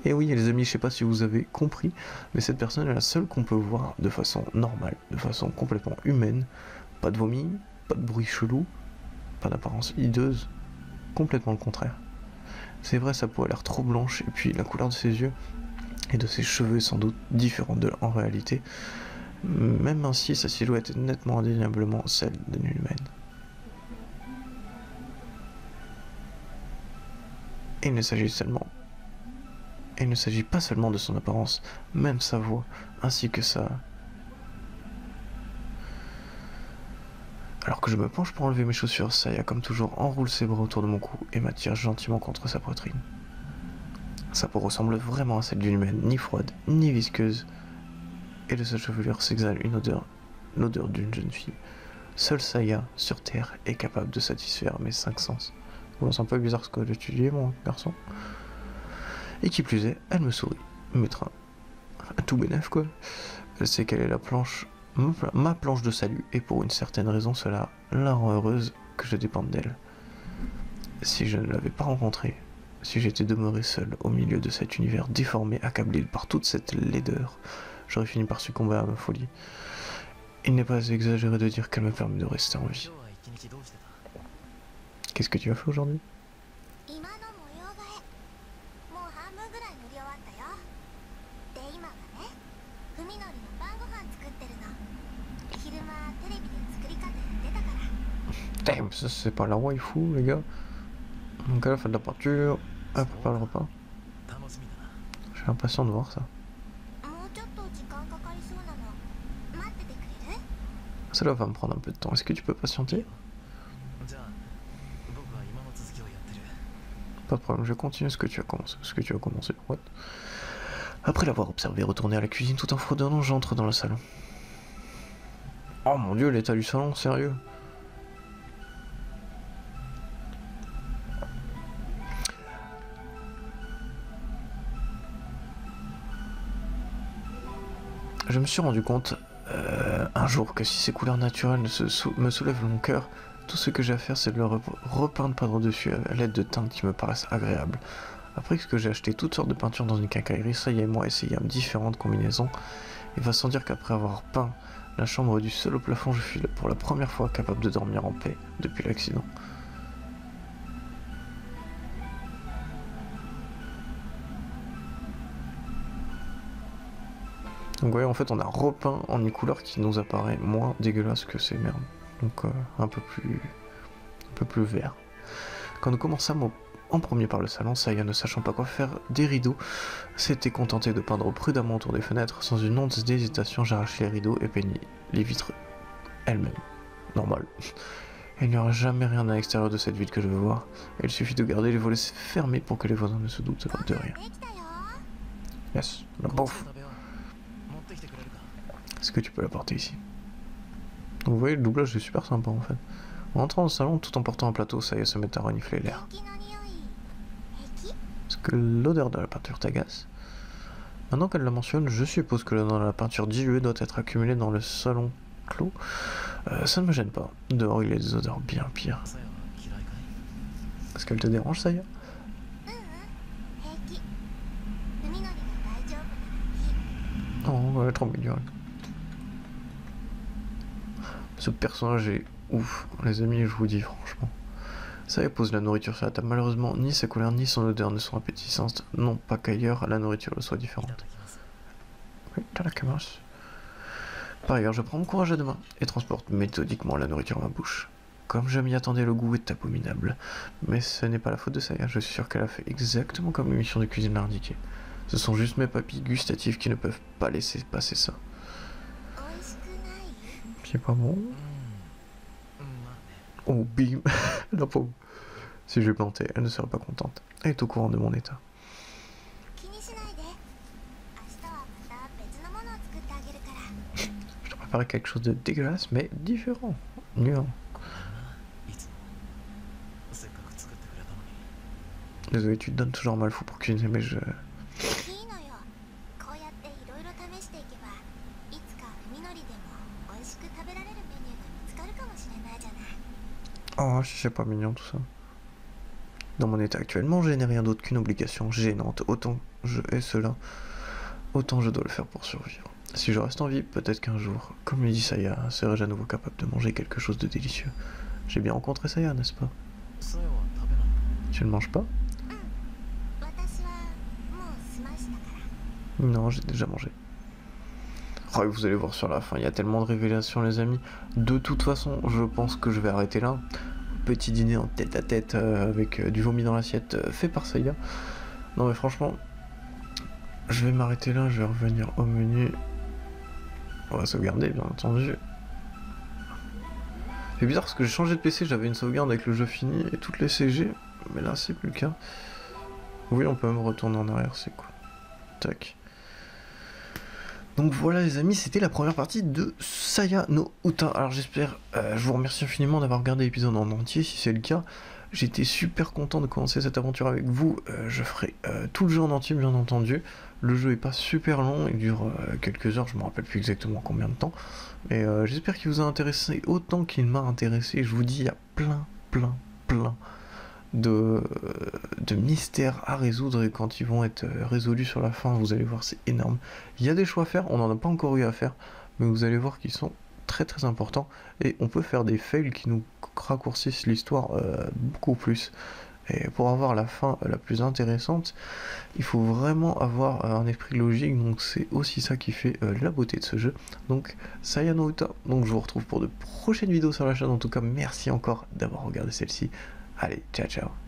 Et oui, les amis, je sais pas si vous avez compris, mais cette personne est la seule qu'on peut voir de façon normale, de façon complètement humaine. Pas de vomi, pas de bruit chelou, pas d'apparence hideuse, complètement le contraire. C'est vrai, sa peau a l'air trop blanche, et puis la couleur de ses yeux et de ses cheveux est sans doute différente en réalité. Même ainsi, sa silhouette est nettement indéniablement celle d'une humaine. Et il ne s'agit pas seulement de son apparence, même sa voix, ainsi que sa... Alors que je me penche pour enlever mes chaussures, Saya, comme toujours, enroule ses bras autour de mon cou et m'attire gentiment contre sa poitrine. Sa peau ressemble vraiment à celle d'une humaine, ni froide, ni visqueuse, et de sa chevelure s'exhale l'odeur d'une jeune fille. Seule Saya, sur Terre, est capable de satisfaire mes 5 sens. Bon, c'est un peu bizarre ce que j'ai étudié, mon garçon. Et qui plus est, elle me sourit, mettra à tout bénef, quoi. Elle sait quelle est ma planche de salut, et pour une certaine raison, cela la rend heureuse que je dépende d'elle. Si je ne l'avais pas rencontrée, si j'étais demeuré seul au milieu de cet univers déformé, accablé par toute cette laideur, j'aurais fini par succomber à ma folie. Il n'est pas exagéré de dire qu'elle me permet de rester en vie. Qu'est-ce que tu as fait aujourd'hui? Damn, ça c'est pas la waifu, les gars. Donc elle a fait de la peinture, elle prépare le repas. J'ai l'impression de voir ça. Cela va me prendre un peu de temps. Est-ce que tu peux patienter? Pas de problème, je continue ce que tu as commencé. What? Après l'avoir observé retourner à la cuisine tout en fredonnant, j'entre dans le salon. Oh mon dieu, l'état du salon, sérieux? Je me suis rendu compte un jour que si ces couleurs naturelles me soulèvent mon cœur, tout ce que j'ai à faire c'est de le repeindre par-dessus à l'aide de teintes qui me paraissent agréables. Après que j'ai acheté toutes sortes de peintures dans une quincaillerie, Saya et moi essayâmes différentes combinaisons, et va sans dire qu'après avoir peint la chambre du sol au plafond, je suis pour la première fois capable de dormir en paix depuis l'accident. Donc voyez, en fait on a repeint en une couleur qui nous apparaît moins dégueulasse que ces merdes. Donc un peu plus vert. Quand nous commençâmes en premier par le salon, Saya, ne sachant pas quoi faire des rideaux, s'était contenté de peindre prudemment autour des fenêtres. Sans une once d'hésitation, j'arrachai les rideaux et peignis les vitres elles-mêmes. Normal. Il n'y aura jamais rien à l'extérieur de cette ville que je veux voir. Il suffit de garder les volets fermés pour que les voisins ne se doutent de rien. Yes, la bouffe. Est-ce que tu peux l'apporter ici? Donc, vous voyez, le doublage est super sympa en fait. En entrant dans le salon tout en portant un plateau, Saya se met à renifler l'air. Est-ce que l'odeur de la peinture t'agace? Maintenant qu'elle la mentionne, je suppose que l'odeur de la peinture diluée doit être accumulée dans le salon clos. Ça ne me gêne pas. Dehors, il y a des odeurs bien pires. Est-ce qu'elle te dérange, Saya? Oh, elle est trop mignonne. Ce personnage est ouf, les amis, je vous dis franchement. Saya pose la nourriture sur la table. Malheureusement, ni sa couleur ni son odeur ne sont appétissantes. Non pas qu'ailleurs, la nourriture le soit différente. Oui, tadakimasu. Par ailleurs, je prends mon courage à deux mains et transporte méthodiquement la nourriture à ma bouche. Comme je m'y attendais, le goût est abominable. Mais ce n'est pas la faute de Saya, je suis sûr qu'elle a fait exactement comme l'émission de cuisine l'a indiqué. Ce sont juste mes papilles gustatives qui ne peuvent pas laisser passer ça. C'est pas bon. Oh bim. La pauvre. Si je lui plantais, elle ne serait pas contente. Elle est au courant de mon état. Je te préparais quelque chose de dégueulasse mais différent. Nuant. Désolé, tu te donnes toujours mal fou pour cuisiner mes jeux. Oh, c'est pas mignon tout ça. Dans mon état actuel, manger n'est rien d'autre qu'une obligation gênante. Autant je hais cela, autant je dois le faire pour survivre. Si je reste en vie, peut-être qu'un jour, comme le dit Saya, serai-je à nouveau capable de manger quelque chose de délicieux. J'ai bien rencontré Saya, n'est-ce pas? Tu ne manges pas? Non, j'ai déjà mangé. Oh, vous allez voir sur la fin, il y a tellement de révélations les amis. De toute façon, je pense que je vais arrêter là. Petit dîner en tête à tête avec du vomi dans l'assiette fait par Saya. Non mais franchement, je vais m'arrêter là, je vais revenir au menu. On va sauvegarder bien entendu. C'est bizarre parce que j'ai changé de PC, j'avais une sauvegarde avec le jeu fini et toutes les CG, mais là c'est plus le cas. Oui, on peut même retourner en arrière, c'est cool. Tac. Donc voilà les amis, c'était la première partie de Saya no Uta. Alors j'espère, je vous remercie infiniment d'avoir regardé l'épisode en entier, si c'est le cas. J'étais super content de commencer cette aventure avec vous. Je ferai tout le jeu en entier bien entendu. Le jeu est pas super long, il dure quelques heures, je me rappelle plus exactement combien de temps. Mais j'espère qu'il vous a intéressé autant qu'il m'a intéressé. Je vous dis, il y a plein de mystères à résoudre et quand ils vont être résolus sur la fin, vous allez voir, c'est énorme. Il y a des choix à faire, on n'en a pas encore eu à faire, mais vous allez voir qu'ils sont très importants et on peut faire des fails qui nous raccourcissent l'histoire beaucoup plus. Et pour avoir la fin la plus intéressante, il faut vraiment avoir un esprit logique, donc c'est aussi ça qui fait la beauté de ce jeu. Donc Saya no Uta, donc je vous retrouve pour de prochaines vidéos sur la chaîne. En tout cas, merci encore d'avoir regardé celle-ci. Allez, ciao ciao.